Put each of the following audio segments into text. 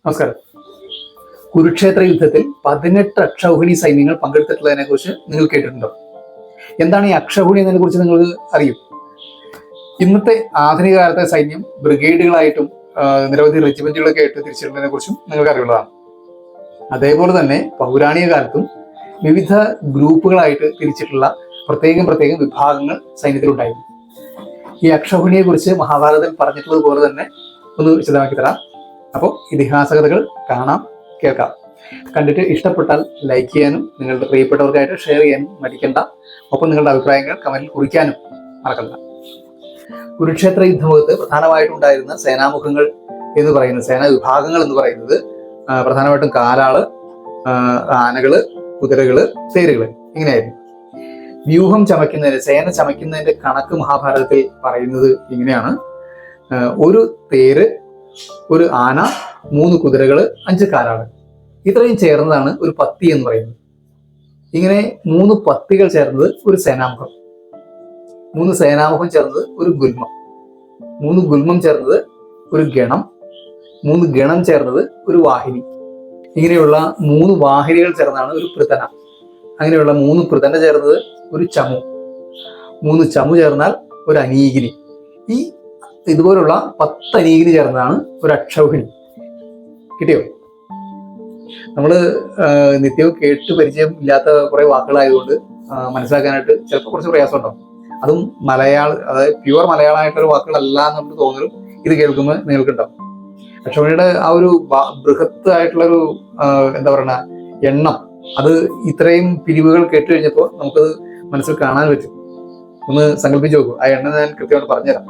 നമസ്കാരം. കുരുക്ഷേത്ര യുദ്ധത്തിൽ 18 അക്ഷൗഹിണി സൈന്യങ്ങൾ പങ്കെടുത്തിട്ടുള്ളതിനെ കുറിച്ച് നിങ്ങൾ കേട്ടിട്ടുണ്ടോ? എന്താണ് ഈ അക്ഷൗഹിണി എന്നതിനെ കുറിച്ച് നിങ്ങൾ അറിയും? ഇന്നത്തെ ആധുനിക കാലത്തെ സൈന്യം ബ്രിഗേഡുകളായിട്ടും നിരവധി റെജിമെന്റുകളൊക്കെ ആയിട്ട് തിരിച്ചിട്ടുള്ളതിനെ കുറിച്ചും നിങ്ങൾക്ക് അറിയുള്ളതാണ്. അതേപോലെ തന്നെ പൗരാണിക കാലത്തും വിവിധ ഗ്രൂപ്പുകളായിട്ട് തിരിച്ചിട്ടുള്ള പ്രത്യേകം വിഭാഗങ്ങൾ സൈന്യത്തിലുണ്ടായിരുന്നു. ഈ അക്ഷൗഹിണിയെ കുറിച്ച് മഹാഭാരതത്തിൽ പറഞ്ഞിട്ടുള്ളത് പോലെ തന്നെ ഒന്ന് വിശദമാക്കി തരാം. അപ്പോൾ ഇതിഹാസ കഥകൾ കാണാം, കേൾക്കാം. കണ്ടിട്ട് ഇഷ്ടപ്പെട്ടാൽ ലൈക്ക് ചെയ്യാനും നിങ്ങളുടെ പ്രിയപ്പെട്ടവർക്കായിട്ട് ഷെയർ ചെയ്യാനും മടിക്കണ്ട. ഒപ്പം നിങ്ങളുടെ അഭിപ്രായങ്ങൾ കമന്റിൽ കുറിക്കാനും മറക്കണ്ട. കുരുക്ഷേത്ര യുദ്ധമുഖത്ത് പ്രധാനമായിട്ടുണ്ടായിരുന്ന സേനാമുഖങ്ങൾ എന്ന് പറയുന്നത്, സേനാ വിഭാഗങ്ങൾ എന്ന് പറയുന്നത് പ്രധാനമായിട്ടും കാലാള്, ആനകള്, കുതിരകള്, തേരുകള്, ഇങ്ങനെയായിരുന്നു. വ്യൂഹം ചമയ്ക്കുന്നതിന്, സേന ചമയ്ക്കുന്നതിന്റെ കണക്ക് മഹാഭാരതത്തിൽ പറയുന്നത് ഇങ്ങനെയാണ്: ഒരു തേര്, ഒരു ആന, 3 കുതിരകള്, 5 കാലാള്, ഇത്രയും ചേർന്നതാണ് ഒരു പത്തി എന്ന് പറയുന്നത്. ഇങ്ങനെ 3 പത്തികൾ ചേർന്നത് ഒരു സേനാമുഖം, 3 സേനാമുഖം ചേർന്നത് ഒരു ഗുൽമം, 3 ഗുൽമം ചേർന്നത് ഒരു ഗണം, 3 ഗണം ചേർന്നത് ഒരു വാഹിനി. ഇങ്ങനെയുള്ള 3 വാഹിനികൾ ചേർന്നതാണ് ഒരു പൃതന. അങ്ങനെയുള്ള 3 പൃതന ചേർന്നത് ഒരു ചമു, 3 ചമു ചേർന്നാൽ ഒരു അനീകിനി. ഈ ഇതുപോലുള്ള 10 അനീകിനി ചേർന്നതാണ് ഒരു അക്ഷൗഹിണി. കിട്ടിയോ? നമ്മള് നിത്യവും കേട്ട് പരിചയം ഇല്ലാത്ത കുറെ വാക്കുകളായതുകൊണ്ട് മനസ്സിലാക്കാനായിട്ട് ചിലപ്പോൾ കുറച്ച് പ്രയാസം ഉണ്ടാവും. അതും അതായത് പ്യുവർ മലയാളമായിട്ടൊരു വാക്കുകളല്ല എന്ന് തോന്നലും ഇത് കേൾക്കുമ്പോൾ നിങ്ങൾക്കുണ്ടാവും. അക്ഷൗഹിണിയുടെ ആ ഒരു ബൃഹത്ത് ആയിട്ടുള്ളൊരു എന്താ പറയുക എണ്ണം, അത് ഇത്രയും പിരിവുകൾ കേട്ട് കഴിഞ്ഞപ്പോൾ നമുക്കത് മനസ്സിൽ കാണാൻ പറ്റും. ഒന്ന് സങ്കല്പിച്ച് നോക്കൂ. ആ എണ്ണം ഞാൻ കൃത്യമായിട്ട് പറഞ്ഞുതരാം.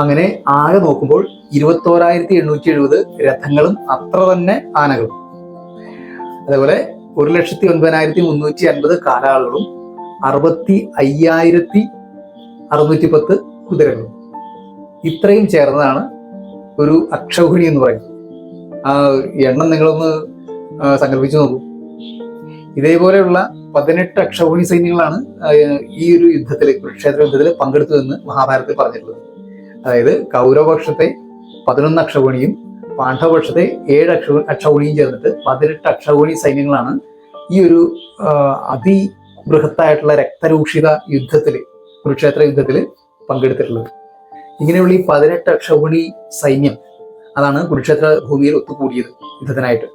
അങ്ങനെ ആകെ നോക്കുമ്പോൾ 21,870 രഥങ്ങളും അത്ര തന്നെ ആനകളും, അതേപോലെ 1,09,350 കാലാളുകളും 65,610 കുതിരകളും, ഇത്രയും ചേർന്നതാണ് ഒരു അക്ഷൗഹിണി എന്ന് പറയുന്നത്. ആ എണ്ണം നിങ്ങളൊന്ന് സങ്കല്പിച്ചു നോക്കൂ. ഇതേപോലെയുള്ള 18 അക്ഷൗഹിണി സൈന്യങ്ങളാണ് ഈ ഒരു യുദ്ധത്തിൽ, കുരുക്ഷേത്ര യുദ്ധത്തിൽ പങ്കെടുത്തതെന്ന് മഹാഭാരതത്തിൽ പറഞ്ഞിട്ടുള്ളത്. അതായത് കൗരവപക്ഷത്തെ 11 അക്ഷൗഹിണിയും പാണ്ഡവപക്ഷത്തെ 7 അക്ഷൗഹിണിയും ചേർന്നിട്ട് 18 അക്ഷൗഹിണി സൈന്യങ്ങളാണ് ഈ ഒരു അതിബൃഹത്തായിട്ടുള്ള രക്തരൂക്ഷിത യുദ്ധത്തിൽ, കുരുക്ഷേത്ര യുദ്ധത്തിൽ പങ്കെടുത്തിട്ടുള്ളത്. ഇങ്ങനെയുള്ള ഈ 18 അക്ഷൗഹിണി സൈന്യം അതാണ് കുരുക്ഷേത്ര ഭൂമിയിൽ ഒത്തുകൂടിയത് യുദ്ധത്തിനായിട്ട്.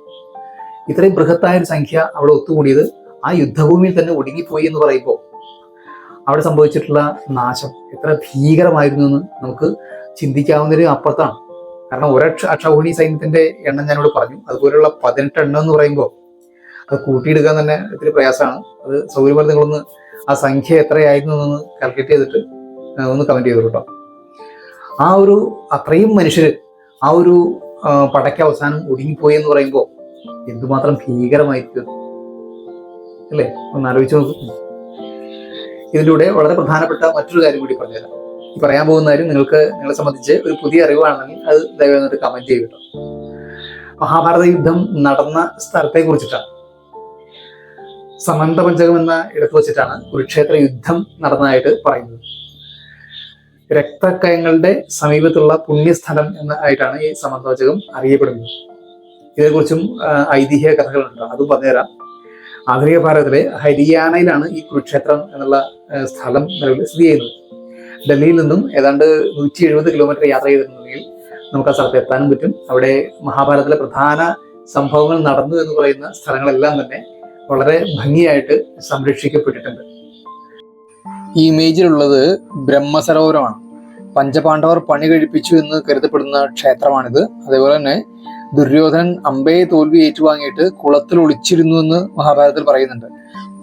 ഇത്രയും ബൃഹത്തായ ഒരു സംഖ്യ അവിടെ ഒത്തുകൂടിയത് ആ യുദ്ധഭൂമിയിൽ തന്നെ ഒടുങ്ങിപ്പോയി എന്ന് പറയുമ്പോൾ അവിടെ സംഭവിച്ചിട്ടുള്ള നാശം എത്ര ഭീകരമായിരുന്നു എന്ന് നമുക്ക് ചിന്തിക്കാവുന്നൊരു അപ്പുറത്താണ്. കാരണം അക്ഷൗഹിണി സൈന്യത്തിന്റെ എണ്ണം ഞാനിവിടെ പറഞ്ഞു. അതുപോലെയുള്ള 18 എണ്ണം എന്ന് പറയുമ്പോൾ അത് കൂട്ടിയെടുക്കാൻ തന്നെ ഇത്തിരി പ്രയാസമാണ്. അത് സൗകര്യമായി നിങ്ങളൊന്ന് ആ സംഖ്യ എത്രയായിരുന്നു എന്നൊന്ന് കാൽക്കുലേറ്റ് ചെയ്തിട്ട് ഒന്ന് കമന്റ് ചെയ്തു കേട്ടോ. ആ ഒരു അത്രയും മനുഷ്യര് ആ ഒരു പടയ്ക്ക് അവസാനം ഒടുങ്ങിപ്പോയി എന്ന് പറയുമ്പോൾ എന്തുമാത്രം ഭീകരമായിരിക്കും അല്ലേ? ഒന്ന് ആലോചിച്ച് നോക്കൂ. ഇതിലൂടെ വളരെ പ്രധാനപ്പെട്ട മറ്റൊരു കാര്യം കൂടി പറഞ്ഞുതരാം. ഈ പറയാൻ പോകുന്ന കാര്യം നിങ്ങളെ സംബന്ധിച്ച് ഒരു പുതിയ അറിവാണെങ്കിൽ അത് ദയവായി കമന്റ് ചെയ്യും കേട്ടോ. മഹാഭാരത യുദ്ധം നടന്ന സ്ഥലത്തെ കുറിച്ചിട്ടാണ്, സമന്തപഞ്ചകം എന്ന ഇടത്ത് വെച്ചിട്ടാണ് കുരുക്ഷേത്ര യുദ്ധം നടന്നതായിട്ട് പറയുന്നത്. രക്തക്കയങ്ങളുടെ സമീപത്തുള്ള പുണ്യസ്ഥലം ആയിട്ടാണ് ഈ സമന്തപഞ്ചകം അറിയപ്പെടുന്നത്. ഇതിനെക്കുറിച്ചും ഐതിഹ്യ കഥകളുണ്ട്, അതും പറഞ്ഞുതരാം. ആധുനിക ഭാരതത്തിലെ ഹരിയാനയിലാണ് ഈ കുരുക്ഷേത്രം എന്നുള്ള സ്ഥലം നിലവിൽ സ്ഥിതി ചെയ്യുന്നത്. ഡൽഹിയിൽ നിന്നും ഏതാണ്ട് 170 കിലോമീറ്റർ യാത്ര ചെയ്തിട്ടുണ്ടെങ്കിൽ നമുക്ക് ആ സ്ഥലത്ത് എത്താനും പറ്റും. അവിടെ മഹാഭാരതത്തിലെ പ്രധാന സംഭവങ്ങൾ നടന്നു എന്ന് പറയുന്ന സ്ഥലങ്ങളെല്ലാം തന്നെ വളരെ ഭംഗിയായിട്ട് സംരക്ഷിക്കപ്പെട്ടിട്ടുണ്ട്. ഈ ഇമേജിലുള്ളത് ബ്രഹ്മസരോവരമാണ്. പഞ്ചപാണ്ഡവർ പണി കഴിപ്പിച്ചു എന്ന് കരുതപ്പെടുന്ന ക്ഷേത്രമാണിത്. അതേപോലെ തന്നെ ദുര്യോധനൻ അമ്പയെ തോൽവി ഏറ്റുവാങ്ങിയിട്ട് കുളത്തിൽ ഒളിച്ചിരുന്നു എന്ന് മഹാഭാരതത്തിൽ പറയുന്നുണ്ട്.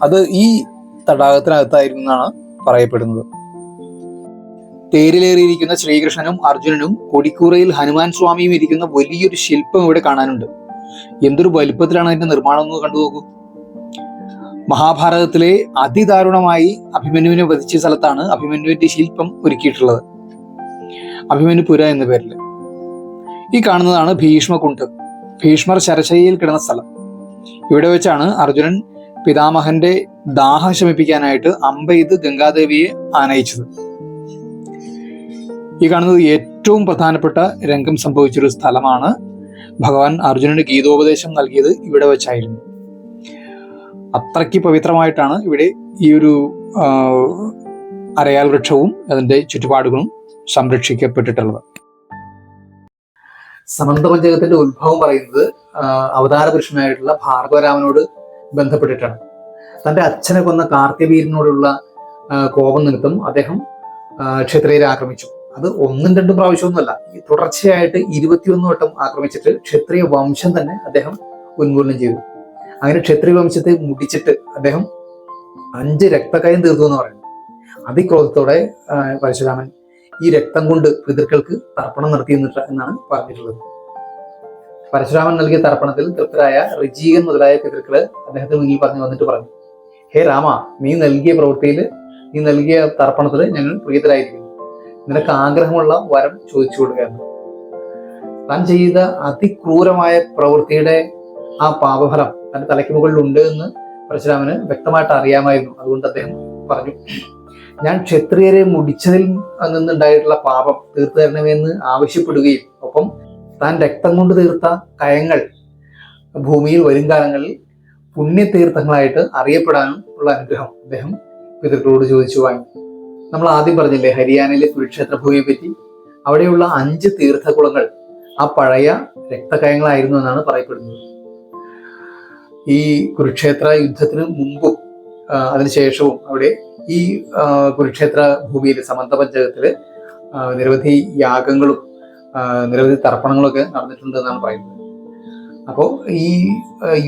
അത് ഈ തടാകത്തിനകത്തായിരുന്നു എന്നാണ് പറയപ്പെടുന്നത്. തേരിലേറിയിരിക്കുന്ന ശ്രീകൃഷ്ണനും അർജുനനും കൊടിക്കൂറയിൽ ഹനുമാൻ സ്വാമിയും ഇരിക്കുന്ന വലിയൊരു ശില്പം ഇവിടെ കാണാനുണ്ട്. എന്തൊരു വലുപ്പത്തിലാണ് അതിന്റെ നിർമ്മാണം എന്ന് കണ്ടു നോക്കൂ. മഹാഭാരതത്തിലെ അതിദാരുണമായി അഭിമന്യുവിനെ വധിച്ച സ്ഥലത്താണ് അഭിമന്യുവിന്റെ ശില്പം ഒരുക്കിയിട്ടുള്ളത്, അഭിമന്യുപുര എന്ന പേരിൽ. ഈ കാണുന്നതാണ് ഭീഷ്മകുണ്ട്, ഭീഷ്മർ ശരശയ്യയിൽ കിടന്ന സ്ഥലം. ഇവിടെ വെച്ചാണ് അർജുനൻ പിതാമഹന്റെ ദാഹം ശമിപ്പിക്കാനായിട്ട് അമ്പെയ്ത് ഗംഗാദേവിയെ ആനയിച്ചത്. ഈ കാണുന്നത് ഏറ്റവും പ്രധാനപ്പെട്ട രംഗം സംഭവിച്ചൊരു സ്ഥലമാണ്. ഭഗവാൻ അർജുനന് ഗീതോപദേശം നൽകിയത് ഇവിടെ വെച്ചായിരുന്നു. അത്രയ്ക്ക് പവിത്രമായിട്ടാണ് ഇവിടെ ഈ ഒരു അരയാൽ വൃക്ഷവും അതിൻ്റെ ചുറ്റുപാടുകളും സംരക്ഷിക്കപ്പെട്ടിട്ടുള്ളത്. സമന്ത പഞ്ചകത്തിന്റെ ഉത്ഭവം പറയുന്നത് അവതാര പുരുഷനായിട്ടുള്ള ഭാർഗവരാമനോട് ബന്ധപ്പെട്ടിട്ടാണ്. തൻ്റെ അച്ഛനെ കൊന്ന കാർത്തികവീരനോടുള്ള കോപം നിമിത്തം അദ്ദേഹം ക്ഷത്രിയരെ ആക്രമിച്ചു. അത് 1-2 പ്രാവശ്യമൊന്നുമല്ല, ഈ തുടർച്ചയായിട്ട് 21 വട്ടം ആക്രമിച്ചിട്ട് ക്ഷത്രിയ വംശം തന്നെ അദ്ദേഹം ഉന്മൂലനം ചെയ്തു. അങ്ങനെ ക്ഷത്രിയ വംശത്തെ മുടിച്ചിട്ട് അദ്ദേഹം 5 രക്തക്കയം തീർത്തു എന്ന് പറയുന്നു. അതിക്രോധത്തോടെ പരശുരാമൻ ഈ രക്തം കൊണ്ട് പിതൃക്കൾക്ക് തർപ്പണം നടത്തി എന്നാണ് പറഞ്ഞിട്ടുള്ളത്. പരശുരാമൻ നൽകിയ തർപ്പണത്തിൽ തൃപ്തരായ ഋജീകൻ മുതലായ പിതൃക്കള് അദ്ദേഹത്തിന് മുന്നിൽ വന്നിട്ട് പറഞ്ഞു, ഹേ രാമ, നീ നൽകിയ തർപ്പണത്തിൽ ഞങ്ങൾ പ്രീതരായിരിക്കുന്നു. നിനക്ക് ആഗ്രഹമുള്ള വരം ചോദിച്ചു കൊടുക്കുകയാണ്. താൻ ചെയ്ത അതിക്രൂരമായ പ്രവൃത്തിയുടെ ആ പാപഫലം തന്റെ തലയ്ക്ക് മുകളിൽ ഉണ്ട് എന്ന് പരശുരാമന് വ്യക്തമായിട്ട് അറിയാമായിരുന്നു. അതുകൊണ്ട് അദ്ദേഹം പറഞ്ഞു, ഞാൻ ക്ഷത്രിയരെ മുടിച്ചതിൽ നിന്നുണ്ടായിട്ടുള്ള പാപം തീർത്തു തരണമെന്ന് ആവശ്യപ്പെടുകയും ഒപ്പം താൻ രക്തം കൊണ്ട് തീർത്ത കയങ്ങൾ ഭൂമിയിൽ വരും കാലങ്ങളിൽ പുണ്യതീർത്ഥങ്ങളായിട്ട് അറിയപ്പെടാനും ഉള്ള അനുഗ്രഹം അദ്ദേഹം പിതൃക്കളോട് ചോദിച്ചു വാങ്ങി. നമ്മൾ ആദ്യം പറഞ്ഞില്ലേ ഹരിയാനയിലെ കുരുക്ഷേത്ര ഭൂമിയെ പറ്റി. അവിടെയുള്ള 5 തീർത്ഥകുളങ്ങൾ ആ പഴയ രക്തകയങ്ങളായിരുന്നു എന്നാണ് പറയപ്പെടുന്നത്. ഈ കുരുക്ഷേത്ര യുദ്ധത്തിന് മുമ്പും അതിനുശേഷവും അവിടെ ഈ കുരുക്ഷേത്ര ഭൂമിയിൽ സമന്ത പഞ്ചകത്തില് നിരവധി യാഗങ്ങളും നിരവധി തർപ്പണങ്ങളൊക്കെ നടന്നിട്ടുണ്ട് എന്നാണ് പറയുന്നത്. അപ്പോൾ ഈ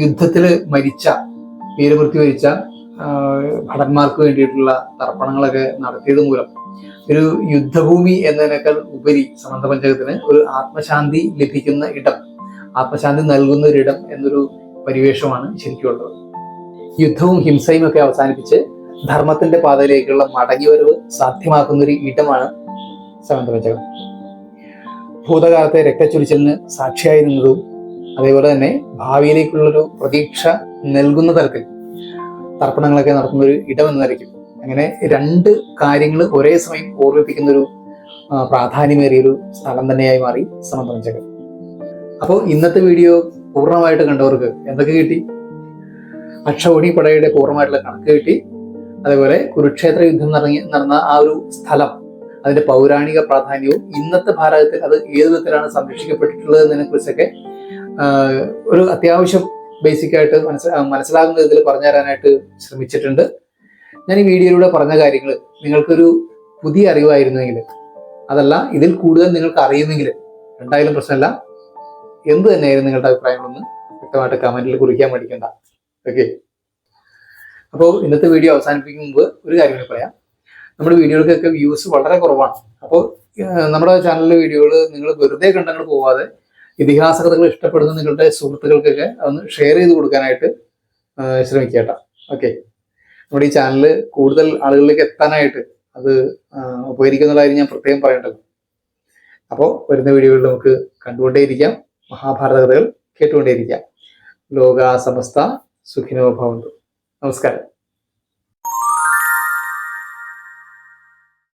യുദ്ധത്തില് വീരമൃത്യു വരിച്ച ഭടന്മാർക്ക് വേണ്ടിയിട്ടുള്ള തർപ്പണങ്ങളൊക്കെ നടത്തിയത് മൂലം ഒരു യുദ്ധഭൂമി എന്നതിനേക്കാൾ ഉപരി സമന്ത പഞ്ചകത്തിന് ഒരു ആത്മശാന്തി ലഭിക്കുന്ന ഇടം, ആത്മശാന്തി നൽകുന്ന ഒരിടം എന്നൊരു പരിവേഷമാണ് ശരിക്കും ഉള്ളത്. യുദ്ധവും ഹിംസയും ഒക്കെ അവസാനിപ്പിച്ച് ധർമ്മത്തിന്റെ പാതയിലേക്കുള്ള മടങ്ങിവരവ് സാധ്യമാക്കുന്ന ഒരു ഇടമാണ് സമന്ത പഞ്ചകം. ഭൂതകാലത്തെ രക്തച്ചൊരിച്ചിലിന് സാക്ഷിയായി നിന്നതും അതേപോലെ തന്നെ ഭാവിയിലേക്കുള്ളൊരു പ്രതീക്ഷ നൽകുന്ന തരത്തിൽ തർപ്പണങ്ങളൊക്കെ നടത്തുന്ന ഒരു ഇടം എന്നായിരിക്കും. അങ്ങനെ 2 കാര്യങ്ങൾ ഒരേ സമയം ഓർമ്മിപ്പിക്കുന്ന ഒരു പ്രാധാന്യമേറിയൊരു സ്ഥലം തന്നെയായി മാറി സമന്ത പഞ്ചകം. അപ്പോൾ ഇന്നത്തെ വീഡിയോ പൂർണ്ണമായിട്ട് കണ്ടവർക്ക് എന്തൊക്കെ കിട്ടി? അക്ഷൗഹിണി പടയുടെ പൂർണ്ണമായിട്ടുള്ള കണക്ക് കിട്ടി. അതേപോലെ കുരുക്ഷേത്ര യുദ്ധം നടന്ന ആ ഒരു സ്ഥലം, അതിന്റെ പൗരാണിക പ്രാധാന്യവും ഇന്നത്തെ ഭാരതത്തിൽ അത് ഏത് വിധത്തിലാണ് സംരക്ഷിക്കപ്പെട്ടിട്ടുള്ളത് എന്നതിനെ കുറിച്ചൊക്കെ ഒരു അത്യാവശ്യം ബേസിക് ആയിട്ട് മനസ്സിലാകുന്ന വിധത്തിൽ പറഞ്ഞു തരാനായിട്ട് ശ്രമിച്ചിട്ടുണ്ട്. ഞാൻ ഈ വീഡിയോയിലൂടെ പറഞ്ഞ കാര്യങ്ങൾ നിങ്ങൾക്കൊരു പുതിയ അറിവായിരുന്നെങ്കിൽ, അതല്ല ഇതിൽ കൂടുതൽ നിങ്ങൾക്ക് അറിയുമെങ്കിൽ, എന്തായാലും പ്രശ്നമല്ല, എന്ത് തന്നെയായിരുന്നു നിങ്ങളുടെ അഭിപ്രായങ്ങളൊന്ന് വ്യക്തമായിട്ട് കമന്റിൽ കുറിക്കാൻ മടിക്കണ്ട. ഓക്കെ, അപ്പോൾ ഇന്നത്തെ വീഡിയോ അവസാനിപ്പിക്കും മുമ്പ് ഒരു കാര്യം കൂടി പറയാം. നമ്മുടെ വീഡിയോകൾക്കൊക്കെ വ്യൂസ് വളരെ കുറവാണ്. അപ്പോൾ നമ്മുടെ ചാനലിലെ വീഡിയോകൾ നിങ്ങൾ വെറുതെ കണ്ടങ്ങൾ പോവാതെ ഇതിഹാസ കഥകൾ ഇഷ്ടപ്പെടുന്ന നിങ്ങളുടെ സുഹൃത്തുക്കൾക്കൊക്കെ അതൊന്ന് ഷെയർ ചെയ്ത് കൊടുക്കാനായിട്ട് ശ്രമിക്കുക. ഓക്കെ, നമ്മുടെ ഈ ചാനൽ കൂടുതൽ ആളുകളിലേക്ക് എത്താനായിട്ട് അത് ഉപകരിക്കുന്നതായി ഞാൻ പ്രത്യേകം പറയേണ്ടത്. അപ്പോൾ വരുന്ന വീഡിയോകളിൽ നമുക്ക് കണ്ടുകൊണ്ടേയിരിക്കാം, മഹാഭാരത കഥകൾ കേട്ടുകൊണ്ടേയിരിക്കാം. ലോകാ സമസ്ത സുഖിനോ ഭവന്തു. നമസ്കാരം.